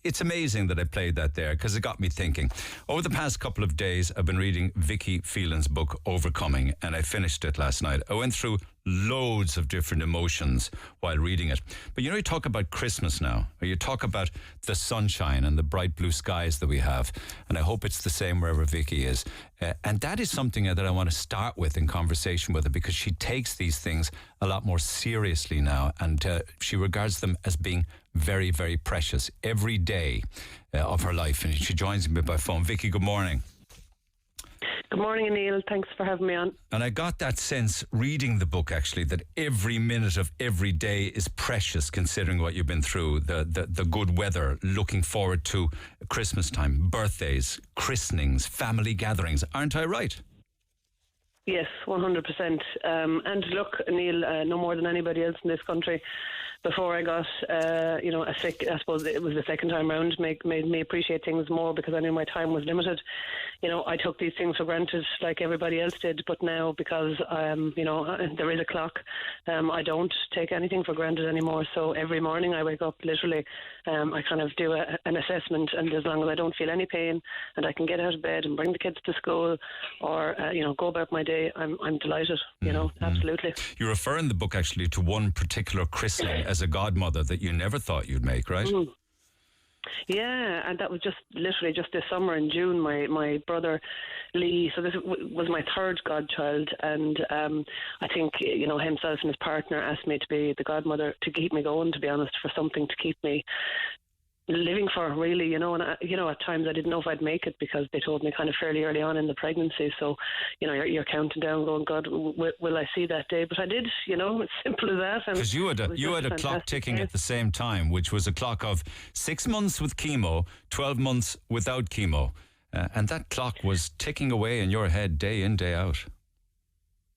it's amazing that I played that there because it got me thinking. Over the past couple of days, I've been reading Vicky Phelan's book, Overcoming, and I finished it last night. I went through loads of different emotions while reading it. But you talk about Christmas now, or you talk about the sunshine and the bright blue skies that we have, and I hope it's the same wherever Vicky is. And that is something that I want to start with in conversation with her, because she takes these things a lot more seriously now, and she regards them as being very, very precious every day of her life. And she joins me by phone. Vicky, good morning. Good morning, Neil. Thanks for having me on. And I got that sense reading the book, actually, that every minute of every day is precious, considering what you've been through, the good weather, looking forward to Christmas time, birthdays, christenings, family gatherings. Aren't I right? Yes, 100%. And look, Neil, no more than anybody else in this country, before I got, a sick, I suppose it was the second time round, made me appreciate things more, because I knew my time was limited. I took these things for granted like everybody else did, but now, because, there is a clock, I don't take anything for granted anymore. So every morning I wake up, literally, I kind of do an assessment, and as long as I don't feel any pain and I can get out of bed and bring the kids to school, or, go about my day, I'm delighted, absolutely. You refer in the book actually to one particular christening as a godmother that you never thought you'd make, right? Mm. Yeah, and that was just literally just this summer in June. My brother Lee, so this was my third godchild, and I think himself and his partner asked me to be the godmother to keep me going, to be honest, for something to keep me living for, really, and at times I didn't know if I'd make it, because they told me kind of fairly early on in the pregnancy. So, you're counting down, going, God, will I see that day? But I did, it's simple as that. Because you had a clock ticking at the same time, which was a clock of 6 months with chemo, 12 months without chemo, and that clock was ticking away in your head day in, day out.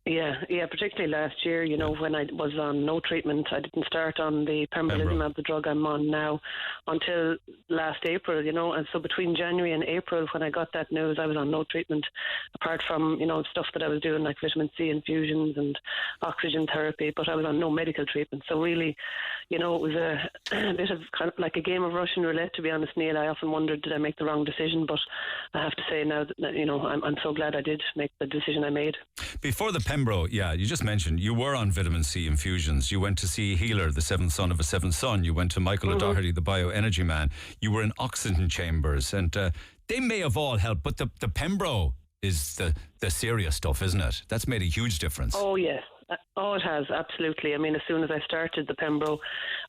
Yeah, particularly last year, when I was on no treatment. I didn't start on the pembrolizumab, the drug I'm on now, until last April, and so between January and April, when I got that news, I was on no treatment, apart from, stuff that I was doing, like vitamin C infusions and oxygen therapy, but I was on no medical treatment. So really, it was a bit of kind of like a game of Russian roulette, to be honest, Neil. I often wondered, did I make the wrong decision? But I have to say now that, I'm so glad I did make the decision I made. Before the Pembro, you just mentioned you were on vitamin C infusions. You went to see Healer, the seventh son of a seventh son. You went to Michael O'Doherty, the bioenergy man. You were in oxygen chambers, and they may have all helped, but the Pembro is the serious stuff, isn't it? That's made a huge difference. Oh, yes. Oh, it has, absolutely. I mean, as soon as I started the Pembro,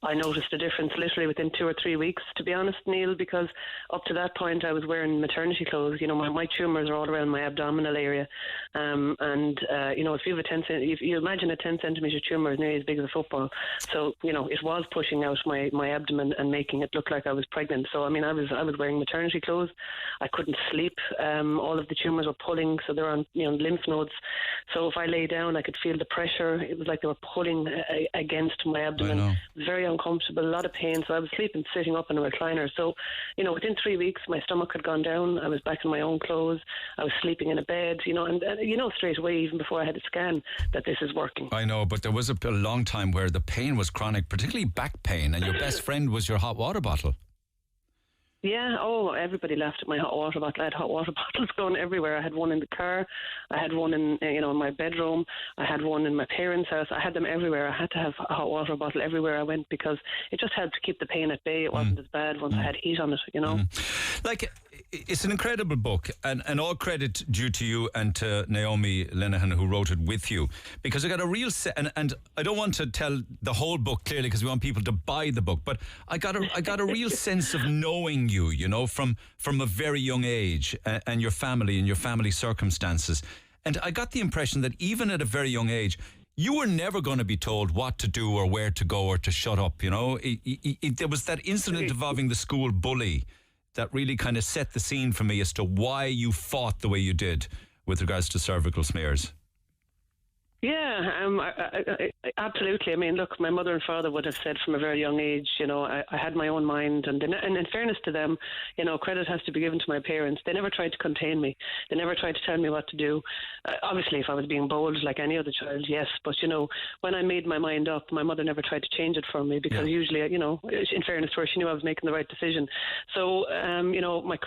I noticed a difference literally within 2 or 3 weeks, to be honest, Neil, because up to that point I was wearing maternity clothes. My tumours are all around my abdominal area. If you imagine a 10 centimetre tumour is nearly as big as a football. So, it was pushing out my abdomen and making it look like I was pregnant. So, I mean, I was wearing maternity clothes. I couldn't sleep. All of the tumours were pulling, so they're on, lymph nodes. So if I lay down, I could feel the pressure. It was like they were pulling against my abdomen. It was very uncomfortable, a lot of pain. So I was sleeping sitting up in a recliner. So, within 3 weeks, my stomach had gone down. I was back in my own clothes. I was sleeping in a bed, and straight away, even before I had a scan, that this is working. I know, but there was a long time where the pain was chronic, particularly back pain, and your best friend was your hot water bottle. Yeah, everybody laughed at my hot water bottle. I had hot water bottles going everywhere. I had one in the car. I had one in my bedroom. I had one in my parents' house. I had them everywhere. I had to have a hot water bottle everywhere I went, because it just helped to keep the pain at bay. It wasn't as bad once I had heat on it, Like, it's an incredible book, and all credit due to you and to Naomi Linehan, who wrote it with you, because I got a real and I don't want to tell the whole book clearly, because we want people to buy the book, but I got a real sense of knowing you, from a very young age, and your family and your family circumstances. And I got the impression that even at a very young age, you were never going to be told what to do or where to go or to shut up, There was that incident involving the school bully that really kind of set the scene for me as to why you fought the way you did with regards to cervical smears. Yeah, absolutely. I mean, look, my mother and father would have said from a very young age, I had my own mind, and in fairness to them, credit has to be given to my parents. They never tried to contain me. They never tried to tell me what to do. Obviously, if I was being bold like any other child, yes, but when I made my mind up, my mother never tried to change it for me, because usually, in fairness to her, she knew I was making the right decision. So,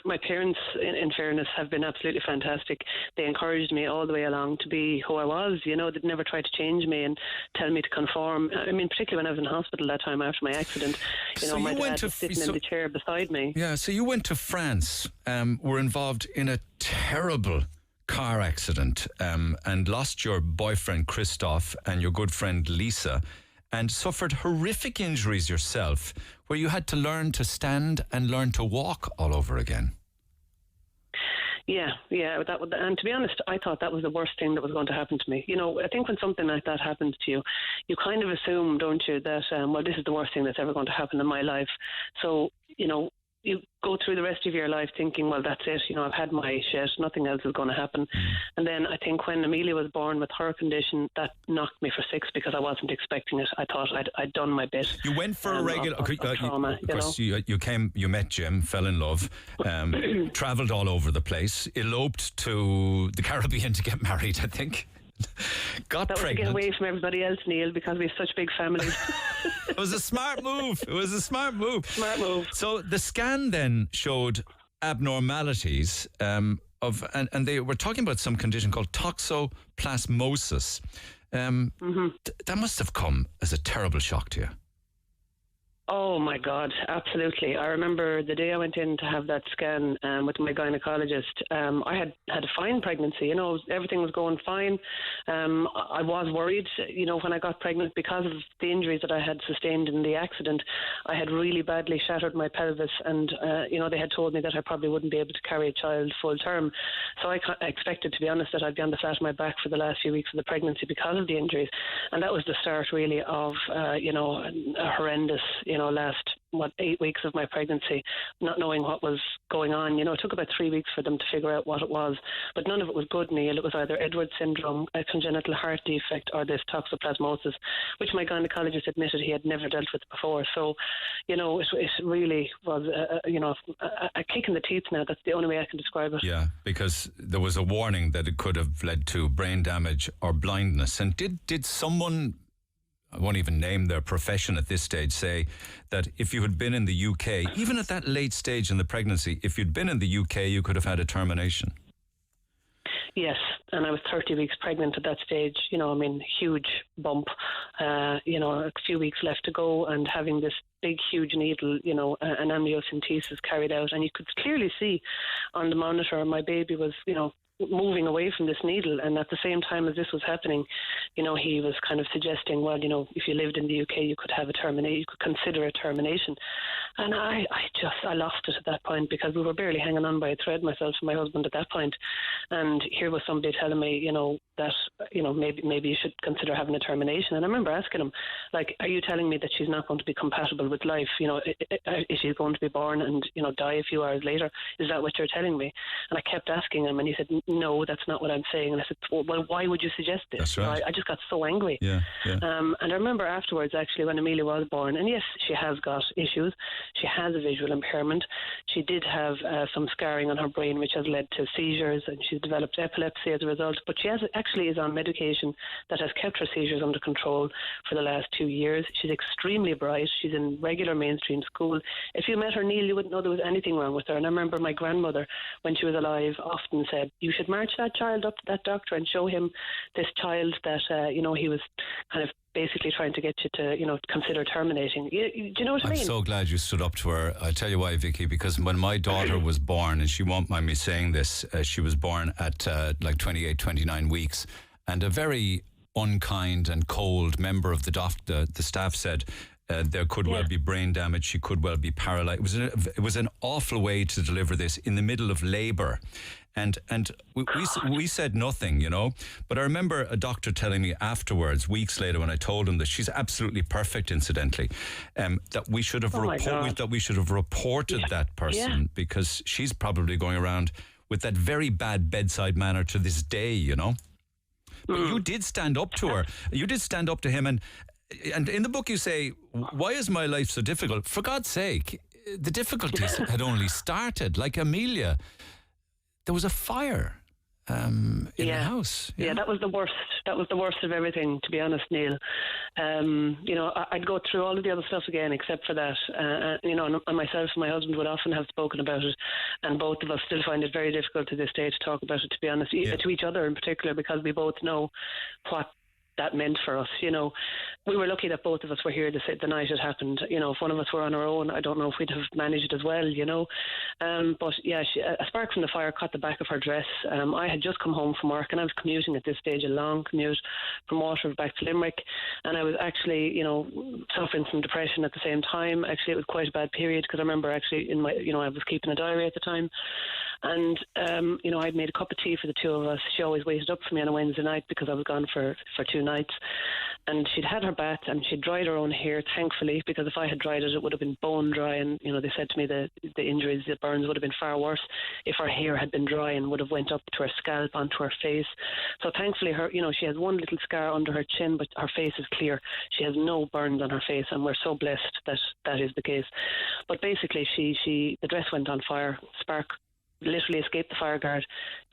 my parents, in fairness, have been absolutely fantastic. They encouraged me all the way along to be who I was. They never tried to change me and tell me to conform. I mean, particularly when I was in hospital that time after my accident, so my dad was sitting in the chair beside me. Yeah, so you went to France, were involved in a terrible car accident, and lost your boyfriend Christophe and your good friend Lisa, and suffered horrific injuries yourself, where you had to learn to stand and learn to walk all over again. Yeah, and to be honest, I thought that was the worst thing that was going to happen to me. I think when something like that happens to you, you kind of assume, don't you, that, this is the worst thing that's ever going to happen in my life. So, you go through the rest of your life thinking, well, that's it, I've had my shit, nothing else is going to happen. And then I think when Amelia was born with her condition, that knocked me for six, because I wasn't expecting it. I thought I'd done my bit. You went for a regular trauma, you met Jim, fell in love, travelled all over the place, eloped to the Caribbean to get married, I think. Got that pregnant. Was to get away from everybody else, Neil, because we have such big families. It was a smart move. Smart move. So the scan then showed abnormalities and they were talking about some condition called toxoplasmosis. That must have come as a terrible shock to you. Oh my God, absolutely. I remember the day I went in to have that scan with my gynecologist. I had a fine pregnancy, everything was going fine. I was worried, when I got pregnant, because of the injuries that I had sustained in the accident. I had really badly shattered my pelvis, and they had told me that I probably wouldn't be able to carry a child full term. So I expected, to be honest, that I'd be on the flat of my back for the last few weeks of the pregnancy because of the injuries. And that was the start really of a horrendous, last 8 weeks of my pregnancy, not knowing what was going on. It took about 3 weeks for them to figure out what it was, but none of it was good, Neil. It was either Edwards syndrome, a congenital heart defect, or this toxoplasmosis, which my gynecologist admitted he had never dealt with before. So, it really was, a kick in the teeth now. That's the only way I can describe it. Yeah, because there was a warning that it could have led to brain damage or blindness. And did someone, I won't even name their profession at this stage, say that if you had been in the UK, even at that late stage in the pregnancy, if you'd been in the UK, you could have had a termination? Yes, and I was 30 weeks pregnant at that stage. Huge bump. A few weeks left to go, and having this big, huge needle, an amniocentesis carried out, and you could clearly see on the monitor my baby was, moving away from this needle. And at the same time as this was happening, he was kind of suggesting, well, if you lived in the UK, you could have a termination, you could consider a termination. And I lost it at that point, because we were barely hanging on by a thread, myself and my husband, at that point. And here was somebody telling me, that, maybe you should consider having a termination. And I remember asking him, like, are you telling me that she's not going to be compatible with life? Is she going to be born and, die a few hours later? Is that what you're telling me? And I kept asking him, and he said, no, that's not what I'm saying. And I said, well, why would you suggest this? That's right. I just got so angry. Yeah. And I remember afterwards, actually, when Amelia was born, and yes, she has got issues. She has a visual impairment. She did have some scarring on her brain, which has led to seizures, and she's developed epilepsy as a result. But she actually is on medication that has kept her seizures under control for the last 2 years. She's extremely bright. She's in regular mainstream school. If you met her, Neil, you wouldn't know there was anything wrong with her. And I remember my grandmother, when she was alive, often said, you should march that child up to that doctor and show him this child that, he was kind of basically trying to get you to, consider terminating. Do you know what I mean? I'm so glad you stood up to her. I'll tell you why, Vicky, because when my daughter was born, and she won't mind me saying this, she was born at 28, 29 weeks, and a very unkind and cold member of the staff said, there could well be brain damage. She could well be paralyzed. It was an awful way to deliver this in the middle of labour. And we said nothing, But I remember a doctor telling me afterwards, weeks later, when I told him that she's absolutely perfect, incidentally, that we should have reported that person, because she's probably going around with that very bad bedside manner to this day, But you did stand up to her. You did stand up to him, and in the book you say, why is my life so difficult? For God's sake, the difficulties had only started. Like Amelia, there was a fire in the house. Yeah, that was the worst. That was the worst of everything, to be honest, Neil. I'd go through all of the other stuff again except for that. And myself and my husband would often have spoken about it, and both of us still find it very difficult to this day to talk about it, to be honest, to each other in particular, because we both know what that meant for us. We were lucky that both of us were here the night it happened. If one of us were on our own, I don't know if we'd have managed as well, But yeah, a spark from the fire caught the back of her dress. I had just come home from work, and I was commuting at this stage, a long commute from Waterford back to Limerick, and I was actually, suffering from depression at the same time. Actually, it was quite a bad period, because I remember actually I was keeping a diary at the time, and I'd made a cup of tea for the two of us. She always waited up for me on a Wednesday night because I was gone for 2 nights, and she'd had her bath and she'd dried her own hair, thankfully, because if I had dried it, it would have been bone dry, and they said to me the injuries, the burns would have been far worse if her hair had been dry and would have went up to her scalp, onto her face. So thankfully she has one little scar under her chin, but her face is clear. She has no burns on her face, and we're so blessed that is the case. But basically the dress went on fire. Spark literally escaped the fire guard,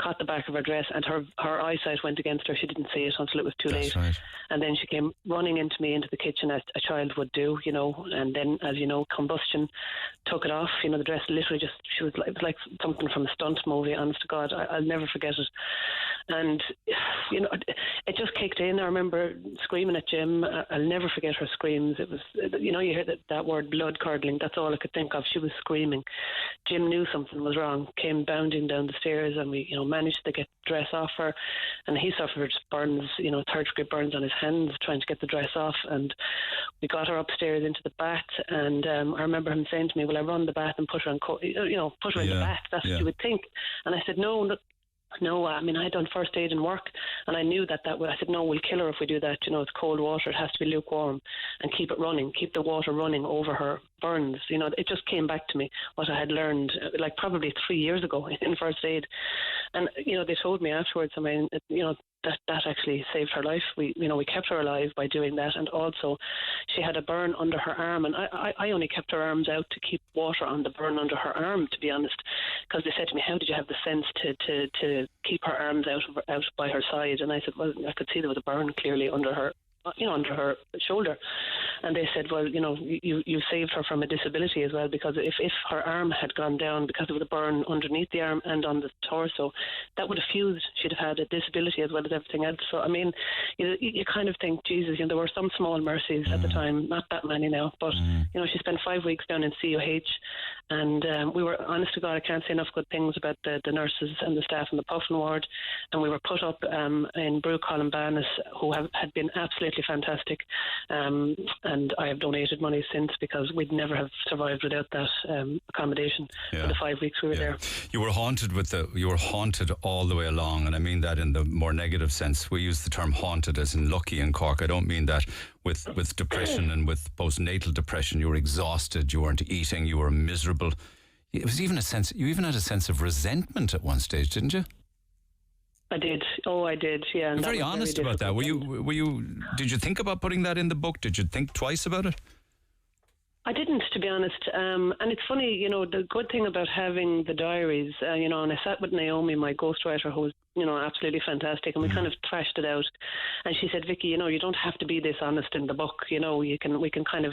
caught the back of her dress, and her eyesight went against her. She didn't see it until it was too late. Right. And then she came running into me into the kitchen, as a child would do, and then, as you know, combustion took it off. The dress literally just, it was like something from a stunt movie, honest to God. I'll never forget it. And, it just kicked in. I remember screaming at Jim. I'll never forget her screams. It was, you hear that word blood curdling. That's all I could think of. She was screaming. Jim knew something was wrong, came bounding down the stairs, and we managed to get the dress off her, and he suffered burns, third-degree burns on his hands trying to get the dress off, and we got her upstairs into the bath, and I remember him saying to me, "Will I run the bath and put her in the bath? That's what you would think." And I said, No, I mean, I had done first aid in work, and I knew that I said, no, we'll kill her if we do that. It's cold water. It has to be lukewarm, and keep it running, keep the water running over her burns. It just came back to me what I had learned, like probably 3 years ago in first aid. And, they told me afterwards, I mean, that actually saved her life. We kept her alive by doing that. And also she had a burn under her arm, and I only kept her arms out to keep water on the burn under her arm, to be honest, because they said to me, how did you have the sense to keep her arms out by her side? And I said, well, I could see there was a burn clearly under her under her shoulder. And they said, well, you saved her from a disability as well, because if her arm had gone down because of the burn underneath the arm and on the torso, that would have fused. She'd have had a disability as well as everything else. So, I mean, you kind of think, Jesus, there were some small mercies at the time, not that many now, but, she spent 5 weeks down in CUH, and we were, honest to God, I can't say enough good things about the nurses and the staff in the Puffin ward, and we were put up in Brú Columbanus, who had been absolutely fantastic, and I have donated money since, because we'd never have survived without that accommodation for the 5 weeks we were there. You were haunted all the way along, and I mean that in the more negative sense. We use the term haunted as in lucky in Cork. I don't mean that with depression and with postnatal depression. You were exhausted, you weren't eating, you were miserable. It was even you even had a sense of resentment at one stage, didn't you? I did. Oh, I did. Yeah. You're very honest about that. Were you? Did you think about putting that in the book? Did you think twice about it? I didn't, to be honest. And it's funny, the good thing about having the diaries, and I sat with Naomi, my ghostwriter, who was, absolutely fantastic, and we kind of thrashed it out. And she said, Vicky, you don't have to be this honest in the book. We can kind of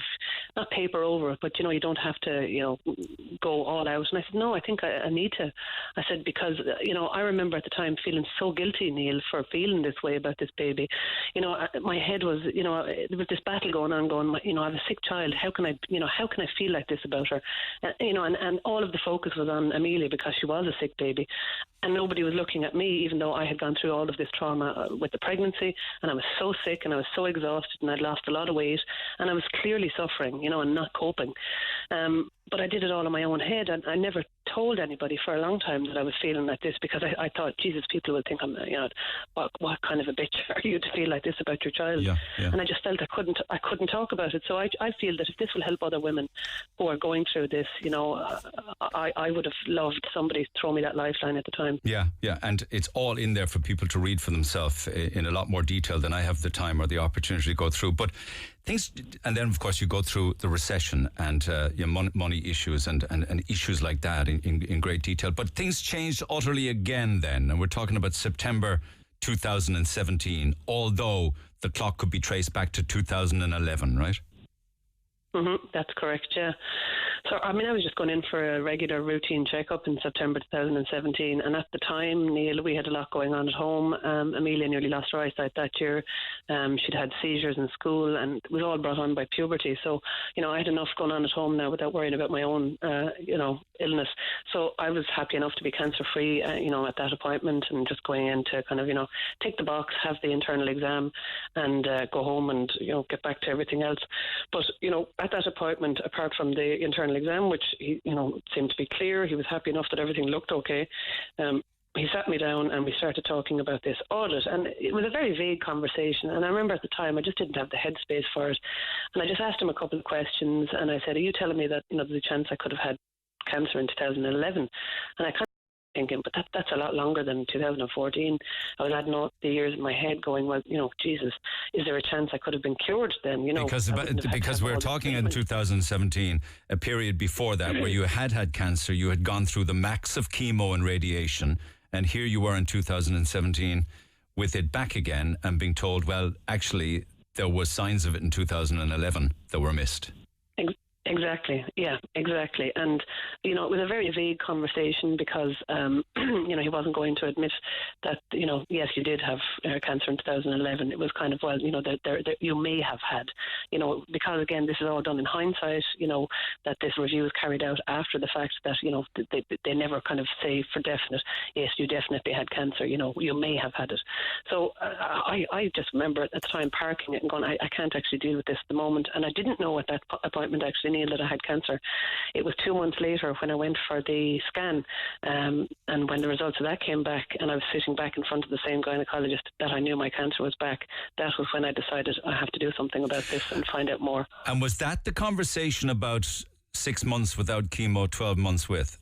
not paper over it, but you don't have to, go all out. And I said, no, I think I need to. I said, because I remember at the time feeling so guilty, Neil, for feeling this way about this baby. My head was, there was this battle going on. I have a sick child. How can I feel like this about her? And all of the focus was on Amelia, because she was a sick baby, and nobody was looking at me, even though I had gone through all of this trauma with the pregnancy, and I was so sick and I was so exhausted, and I'd lost a lot of weight, and I was clearly suffering, and not coping. But I did it all in my own head, and I never told anybody for a long time that I was feeling like this, because I thought, Jesus, people will think I'm, what kind of a bitch are you to feel like this about your child? Yeah. And I just felt I couldn't talk about it. So I feel that if this will help other women who are going through this, I would have loved somebody to throw me that lifeline at the time. Yeah, and it's all in there for people to read for themselves in a lot more detail than I have the time or the opportunity to go through. But things, and then of course you go through the recession and money issues and issues like that in great detail. But things changed utterly again then, and we're talking about September 2017, although the clock could be traced back to 2011, right? That's correct, yeah. So, I was just going in for a regular routine checkup in September 2017, and at the time, Neil, we had a lot going on at home. Amelia nearly lost her eyesight that year. She'd had seizures in school, and it was all brought on by puberty. So, I had enough going on at home now without worrying about my own, illness. So I was happy enough to be cancer-free, at that appointment, and just going in to kind of, tick the box, have the internal exam, and go home and, get back to everything else. But, at that appointment, apart from the internal exam, which seemed to be clear, he was happy enough that everything looked okay. He sat me down and we started talking about this audit, and it was a very vague conversation. And I remember at the time I just didn't have the headspace for it, and I just asked him a couple of questions, and I said, "Are you telling me that there's a chance I could have had cancer in 2011?" And I kind of thinking, but that's a lot longer than 2014. I was adding all the years in my head going, well, Jesus, is there a chance I could have been cured then? Because we're talking in 2017, a period before that where you had cancer, you had gone through the max of chemo and radiation, and here you were in 2017 with it back again and being told, well, actually, there were signs of it in 2011 that were missed. Exactly. Yeah, exactly. And, it was a very vague conversation because, he wasn't going to admit that, yes, you did have cancer in 2011. It was kind of, well, that you may have had, because, again, this is all done in hindsight, that this review is carried out after the fact that, they never kind of say for definite, yes, you definitely had cancer, you may have had it. So I just remember at the time parking it and going, I can't actually deal with this at the moment. And I didn't know at that appointment actually, Neil, that I had cancer. It was 2 months later when I went for the scan, and when the results of that came back and I was sitting back in front of the same gynecologist that I knew my cancer was back, that was when I decided I have to do something about this and find out more. And was that the conversation about 6 months without chemo, 12 months with?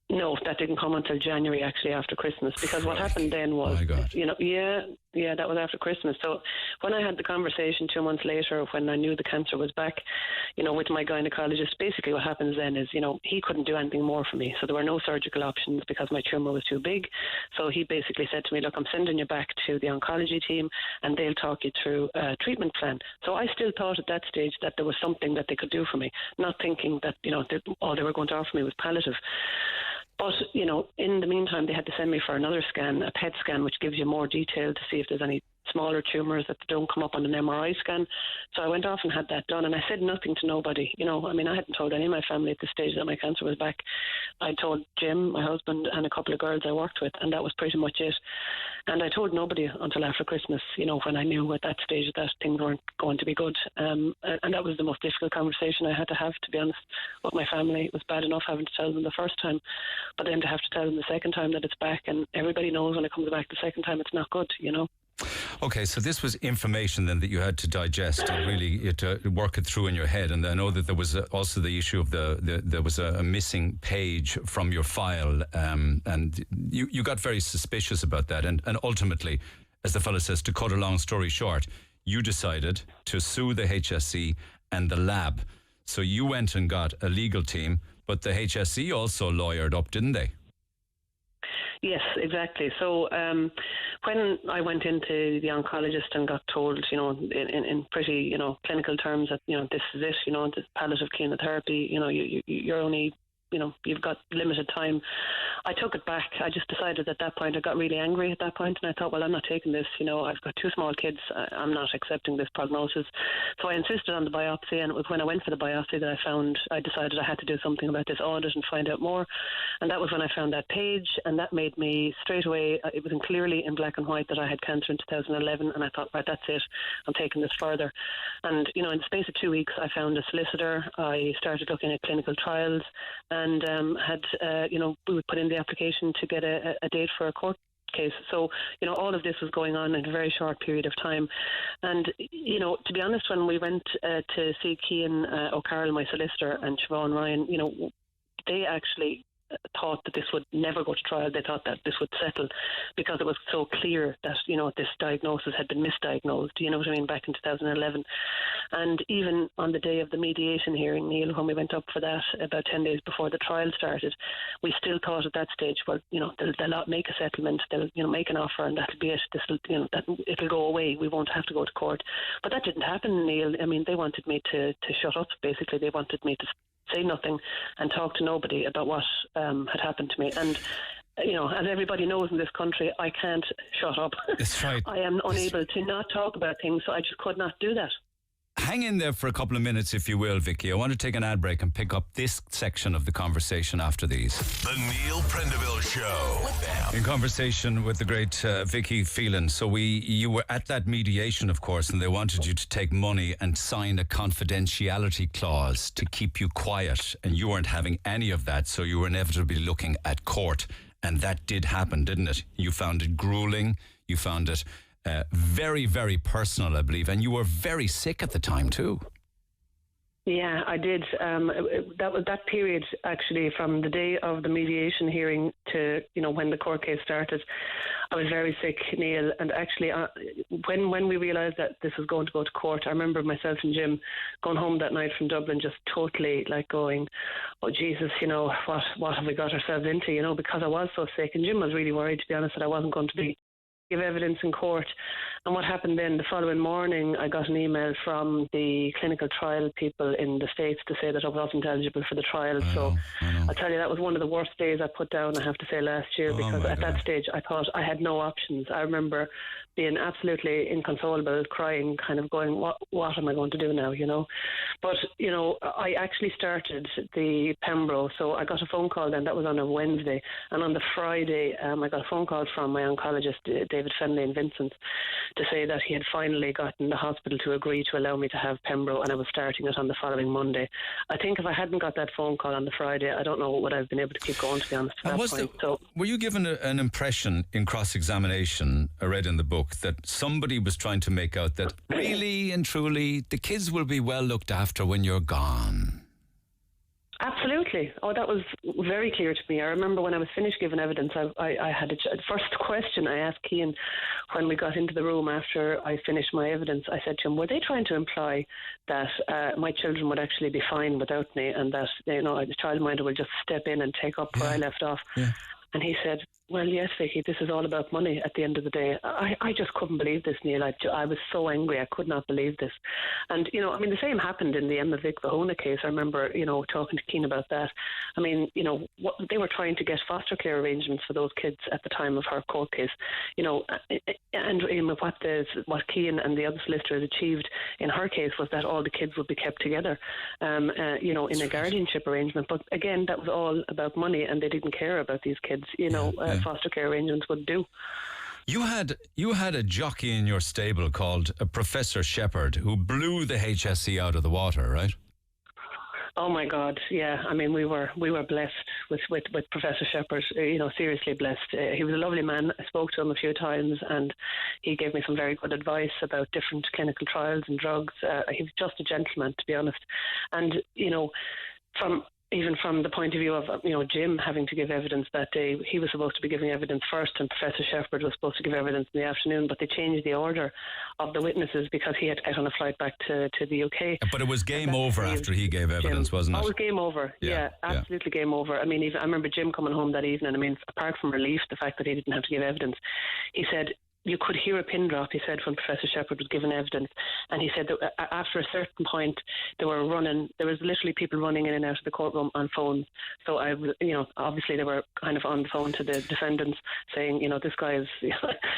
No, that didn't come until January, actually, after Christmas, because what happened then was, that was after Christmas. So when I had the conversation 2 months later, when I knew the cancer was back, with my gynecologist, basically what happens then is, he couldn't do anything more for me. So there were no surgical options because my tumour was too big. So he basically said to me, look, I'm sending you back to the oncology team and they'll talk you through a treatment plan. So I still thought at that stage that there was something that they could do for me, not thinking that, all they were going to offer me was palliative. But, in the meantime, they had to send me for another scan, a PET scan, which gives you more detail to see if there's any smaller tumours that don't come up on an MRI scan. So I went off and had that done, and I said nothing to nobody. I hadn't told any of my family at this stage that my cancer was back. I told Jim, my husband, and a couple of girls I worked with, and that was pretty much it. And I told nobody until after Christmas, when I knew at that stage that things weren't going to be good. And that was the most difficult conversation I had to have, to be honest, with my family. It was bad enough having to tell them the first time, but then to have to tell them the second time that it's back, and everybody knows when it comes back the second time it's not good, Okay, so this was information then that you had to digest and really to work it through in your head. And I know that there was also the issue of there was a missing page from your file, and you got very suspicious about that. And ultimately, as the fellow says, to cut a long story short, you decided to sue the HSE and the lab. So you went and got a legal team, but the HSE also lawyered up, didn't they? Yes, exactly. So when I went into the oncologist and got told, in pretty, clinical terms that, this is it, this palliative chemotherapy, you're only, you've got limited time. I took it back. I just decided at that point, I got really angry at that point, and I thought, well, I'm not taking this. I've got 2 small kids. I'm not accepting this prognosis. So I insisted on the biopsy, and it was when I went for the biopsy that I decided I had to do something about this audit and find out more. And that was when I found that page, and that made me straight away, it was clearly in black and white that I had cancer in 2011, and I thought, right, that's it, I'm taking this further. And, in the space of 2 weeks, I found a solicitor, I started looking at clinical trials, and we would put in the application to get a date for a court case. So, all of this was going on in a very short period of time. And, to be honest, when we went to see Cian O'Carroll, my solicitor, and Siobhan Ryan, they actually thought that this would never go to trial. They thought that this would settle because it was so clear that, this diagnosis had been misdiagnosed, you know what I mean, back in 2011. And even on the day of the mediation hearing, Neil, when we went up for that about 10 days before the trial started, we still thought at that stage, well, they'll make a settlement, they'll make an offer, and that'll be it. It'll go away. We won't have to go to court. But that didn't happen, Neil. I mean, they wanted me to shut up, basically. They wanted me to say nothing and talk to nobody about what had happened to me. And, as everybody knows in this country, I can't shut up. That's right. I am unable to not talk about things, so I just could not do that. Hang in there for a couple of minutes, if you will, Vicky. I want to take an ad break and pick up this section of the conversation after these. The Neil Prendeville Show. In conversation with the great Vicky Phelan. So you were at that mediation, of course, and they wanted you to take money and sign a confidentiality clause to keep you quiet, and you weren't having any of that, so you were inevitably looking at court. And that did happen, didn't it? You found it grueling. You found it very, very personal, I believe. And you were very sick at the time too. Yeah, I did. That was that period, actually, from the day of the mediation hearing to, when the court case started. I was very sick, Neil. And actually, when we realised that this was going to go to court, I remember myself and Jim going home that night from Dublin, just totally going, oh, Jesus, what have we got ourselves into, because I was so sick. And Jim was really worried, to be honest, that I wasn't going to give evidence in court. And what happened then, the following morning, I got an email from the clinical trial people in the States to say that I wasn't eligible for the trial. I know. I'll tell you, that was one of the worst days I put down, I have to say, last year, because at that stage I thought I had no options. I remember being absolutely inconsolable, crying, kind of going, what am I going to do now, But, I actually started the Pembro, so I got a phone call then, that was on a Wednesday, and on the Friday I got a phone call from my oncologist, David Fenley in Vincent, to say that he had finally gotten the hospital to agree to allow me to have Pembro, and I was starting it on the following Monday. I think if I hadn't got that phone call on the Friday, I don't know what would I have been able to keep going, to be honest, at that point. Were you given an impression in cross-examination, I read in the book, that somebody was trying to make out that really and truly the kids will be well looked after when you're gone? Absolutely. Oh, that was very clear to me. I remember when I was finished giving evidence, I had a first question I asked Cian when we got into the room after I finished my evidence. I said to him, were they trying to imply that my children would actually be fine without me, and that the childminder will just step in and take up where I left off? Yeah. And he said, well, yes, Vicky, this is all about money at the end of the day. I just couldn't believe this, Neil. I was so angry. I could not believe this. And, the same happened in the Emma Vic Vahona case. I remember, talking to Cian about that. They were trying to get foster care arrangements for those kids at the time of her court case. And what Cian and the other solicitors achieved in her case was that all the kids would be kept together, in a guardianship arrangement. But again, that was all about money, and they didn't care about these kids. Foster care arrangements would do. You had a jockey in your stable called Professor Shepherd who blew the HSE out of the water, right? Oh my God, yeah. I mean, we were blessed with Professor Shepherd. Seriously blessed. He was a lovely man. I spoke to him a few times, and he gave me some very good advice about different clinical trials and drugs. He was just a gentleman, to be honest. And from the point of view of, Jim having to give evidence that day, he was supposed to be giving evidence first, and Professor Shepherd was supposed to give evidence in the afternoon, but they changed the order of the witnesses because he had to get on a flight back to the UK. But it was game over after he gave evidence, wasn't it? Oh, it was game over. Yeah, absolutely game over. I mean, I remember Jim coming home that evening. I mean, apart from relief, the fact that he didn't have to give evidence, he said, you could hear a pin drop, he said, when Professor Shepherd was given evidence. And he said that after a certain point, there was literally people running in and out of the courtroom on phones. So obviously they were kind of on the phone to the defendants saying, this guy is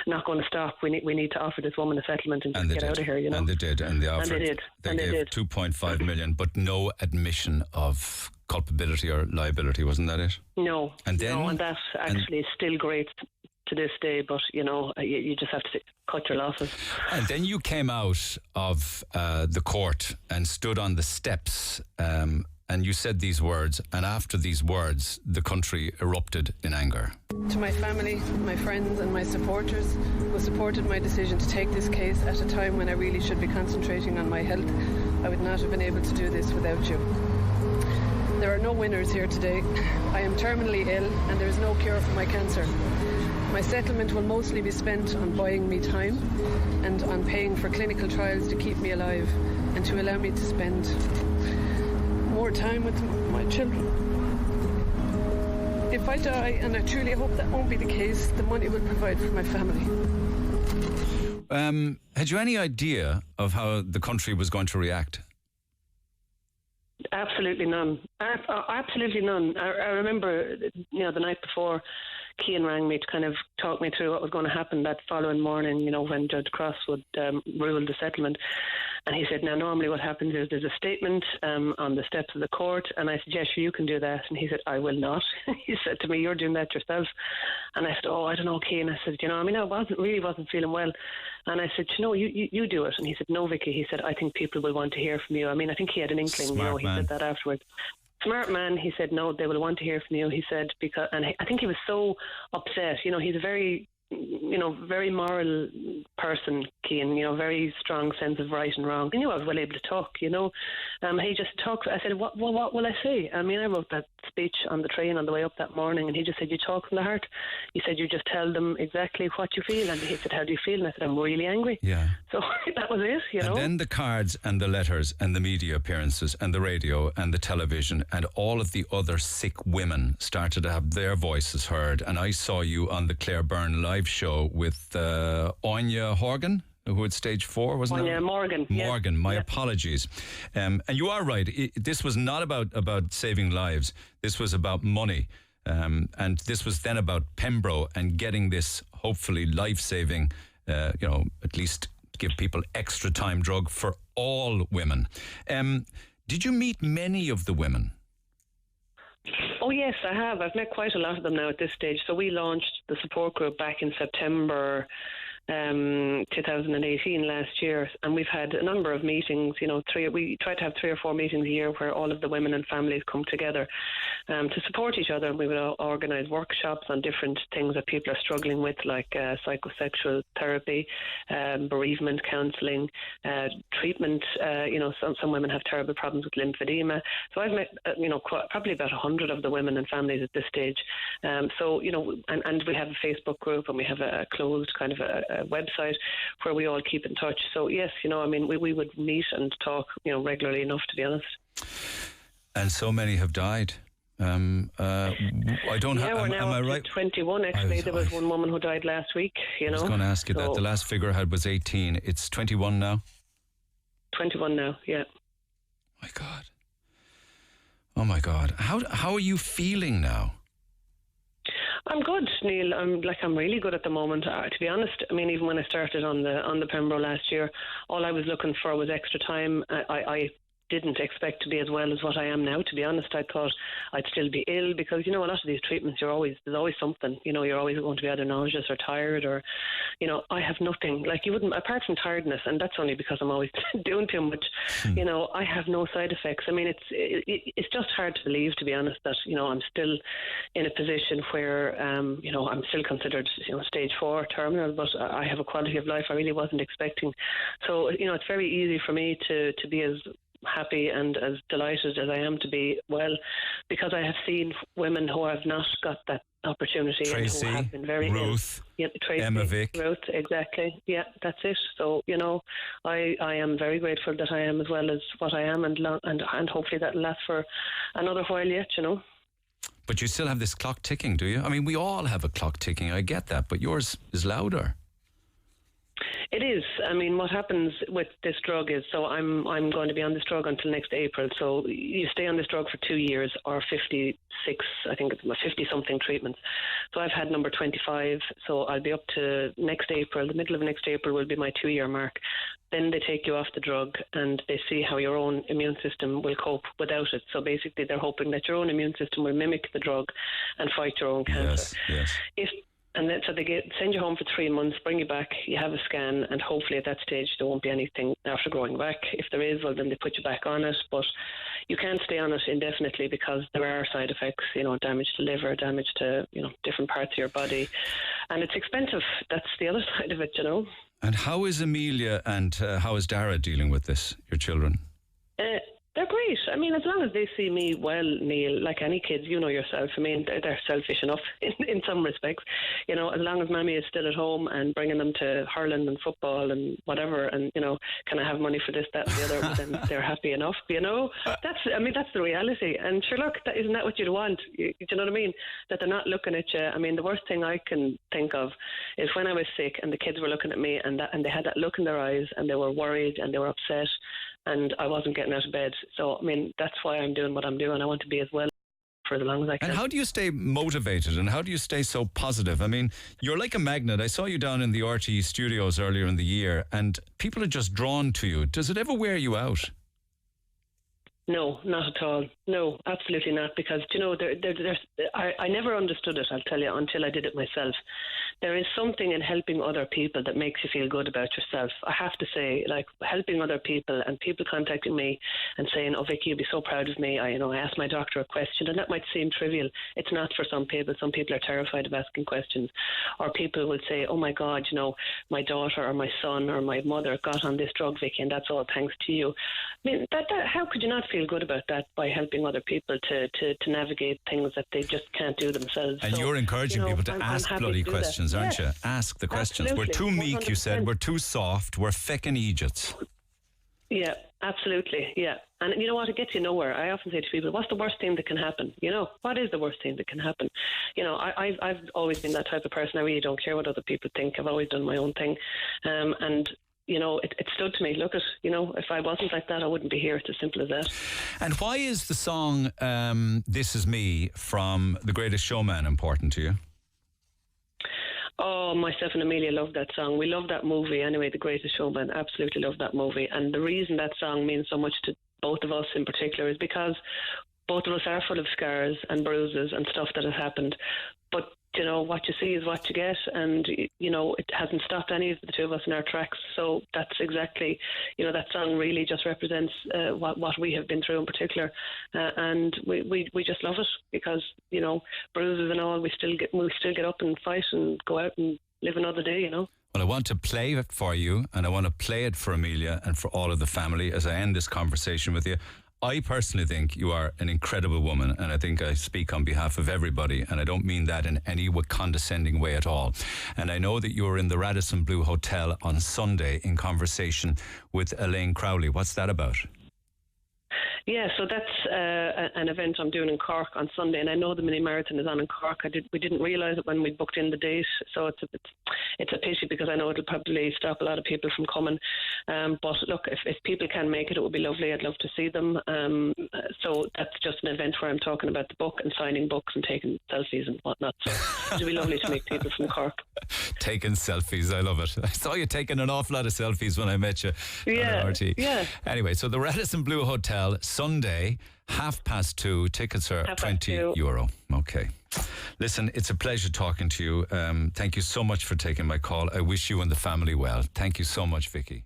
not going to stop. We need to offer this woman a settlement and just get out of here, And they did. And they offered. And they did. 2.5 million, but no admission of culpability or liability. Wasn't that it? No. And that actually is still great to this day, but you just have to cut your losses. And then you came out of the court and stood on the steps, and you said these words, and after these words the country erupted in anger. To my family, my friends and my supporters who supported my decision to take this case at a time when I really should be concentrating on my health, I would not have been able to do this without you. There are no winners here today. I am terminally ill and there is no cure for my cancer. My settlement will mostly be spent on buying me time and on paying for clinical trials to keep me alive and to allow me to spend more time with my children. If I die, and I truly hope that won't be the case, the money will provide for my family. Had you any idea of how the country was going to react? Absolutely none. Absolutely none. I remember, the night before, Cian rang me to kind of talk me through what was going to happen that following morning, when Judge Cross would rule the settlement. And he said, now normally what happens is there's a statement on the steps of the court, and I said, yes, you can do that. And he said, I will not. He said to me, you're doing that yourself. And I said, oh, I don't know, Cian. I said, I wasn't feeling well. And I said, you do it. And he said, no, Vicky. He said, I think people will want to hear from you. I think he had an inkling, Smart he man. said that afterwards. Smart man. He said, no, they will want to hear from you. He said, I think he was so upset. He's a very moral person, Cian, very strong sense of right and wrong. He knew I was well able to talk, He just talked. I said, what will I say? I wrote that speech on the train on the way up that morning, and he just said, you talk from the heart. He said, you just tell them exactly what you feel. And he said, how do you feel? And I said, I'm really angry. Yeah. So that was it, And then the cards and the letters and the media appearances and the radio and the television and all of the other sick women started to have their voices heard. And I saw you on the Claire Byrne live show with Anya Horgan, who had stage 4, wasn't it? Yeah, Morgan. Morgan, my apologies. And you are right. This was not about saving lives. This was about money. And this was then about Pembroke and getting this hopefully life-saving, at least give people extra time drug for all women. Did you meet many of the women? Oh yes, I have. I've met quite a lot of them now at this stage. So we launched the support group back in September 2018 last year, and we've had a number of meetings. We try to have 3 or 4 meetings a year where all of the women and families come together to support each other. We would organise workshops on different things that people are struggling with, like psychosexual therapy, bereavement counselling, treatment. Some women have terrible problems with lymphedema. So I've met probably about 100 of the women and families at this stage. And we have a Facebook group, and we have a closed kind of a website where we all keep in touch. So yes, we would meet and talk, regularly enough, to be honest. And so many have died. I don't have. We're now am I up right? to 21. Actually, there was one woman who died last week. I was going to ask you that. The last figure I had was 18. It's 21 now. 21 now. Yeah. My God. Oh my God. How are you feeling now? I'm good, Neil. I'm really good at the moment. To be honest, even when I started on the Pembroke last year, all I was looking for was extra time. I didn't expect to be as well as what I am now, to be honest. I thought I'd still be ill because, a lot of these treatments, there's always something. You're always going to be either nauseous or tired or, I have nothing. Like you wouldn't, apart from tiredness, and that's only because I'm always doing too much, I have no side effects. It's just hard to believe, to be honest, that, I'm still in a position where, I'm still considered, stage 4 terminal, but I have a quality of life I really wasn't expecting. So, it's very easy for me to be as happy and as delighted as I am to be well, because I have seen women who have not got that opportunity. Tracy, and who have been very Ruth, Tracy, Emma Vick. Ruth, exactly. Yeah, that's it. So, I am very grateful that I am as well as what I am, and hopefully that'll last for another while yet, But you still have this clock ticking, do you? We all have a clock ticking, I get that, but yours is louder. It is. I mean, what happens with this drug is, so I'm going to be on this drug until next April. So you stay on this drug for 2 years or 56, I think it's 50-something treatments. So I've had number 25. So I'll be up to next April. The middle of next April will be my 2-year mark. Then they take you off the drug and they see how your own immune system will cope without it. So basically, they're hoping that your own immune system will mimic the drug and fight your own cancer. Yes. And then, so they send you home for 3 months, bring you back, you have a scan, and hopefully at that stage there won't be anything after growing back. If there is, well, then they put you back on it. But you can't stay on it indefinitely because there are side effects, damage to liver, damage to, different parts of your body. And it's expensive. That's the other side of it, And how is Amelia and how is Dara dealing with this, your children? They're great. I mean, as long as they see me well, Neil, like any kids, you know yourself. I mean, they're selfish enough in some respects. As long as Mammy is still at home and bringing them to hurling and football and whatever, and, can I have money for this, that, and the other, then they're happy enough, That's the reality. And sure, look, isn't that what you'd want? You know what I mean? That they're not looking at you. I mean, the worst thing I can think of is when I was sick and the kids were looking at me and they had that look in their eyes and they were worried and they were upset and I wasn't getting out of bed. So, I mean, that's why I'm doing what I'm doing. I want to be as well for as long as I can. And how do you stay motivated and how do you stay so positive? I mean, you're like a magnet. I saw you down in the RTE studios earlier in the year and people are just drawn to you. Does it ever wear you out? No, not at all. No, absolutely not. Because, I never understood it, I'll tell you, until I did it myself. There is something in helping other people that makes you feel good about yourself. I have to say, like, helping other people and people contacting me and saying, oh, Vicky, you'll be so proud of me. I asked my doctor a question, and that might seem trivial. It's not for some people. Some people are terrified of asking questions. Or people will say, oh, my God, my daughter or my son or my mother got on this drug, Vicky, and that's all thanks to you. I mean, how could you not feel good about that by helping other people to navigate things that they just can't do themselves? And you're encouraging people to ask bloody questions, aren't you? Ask the questions. Absolutely. We're too meek, 100%. you said. We're too soft. We're feckin' Egypts. Yeah, absolutely. Yeah. And you know what? It gets you nowhere. I often say to people, what's the worst thing that can happen? What is the worst thing that can happen? I've always been that type of person. I really don't care what other people think. I've always done my own thing. And it stood to me. Look if I wasn't like that, I wouldn't be here. It's as simple as that. And why is the song This Is Me from The Greatest Showman important to you? Oh, myself and Amelia love that song. We love that movie anyway, The Greatest Showman. Absolutely love that movie. And the reason that song means so much to both of us in particular is because both of us are full of scars and bruises and stuff that has happened. But what you see is what you get, and it hasn't stopped any of the two of us in our tracks. So that's exactly, that song really just represents what we have been through in particular, and we just love it because bruises and all, we still get up and fight and go out and live another day. Well, I want to play it for you, and I want to play it for Amelia and for all of the family as I end this conversation with you. I personally think you are an incredible woman, and I think I speak on behalf of everybody, and I don't mean that in any condescending way at all. And I know that you were in the Radisson Blu Hotel on Sunday in conversation with Elaine Crowley. What's that about? Yeah, so that's an event I'm doing in Cork on Sunday, and I know the mini marathon is on in Cork. We didn't realise it when we booked in the date, so it's a pity because I know it'll probably stop a lot of people from coming. But look, if people can make it, it would be lovely. I'd love to see them. So that's just an event where I'm talking about the book and signing books and taking selfies and whatnot. So it'll be lovely to meet people from Cork. Taking selfies, I love it. I saw you taking an awful lot of selfies when I met you on RT. Yeah. Anyway, so the Radisson Blu Hotel, Sunday, 2:30. Tickets are €20. Okay. Listen, it's a pleasure talking to you. Thank you so much for taking my call. I wish you and the family well. Thank you so much, Vicky.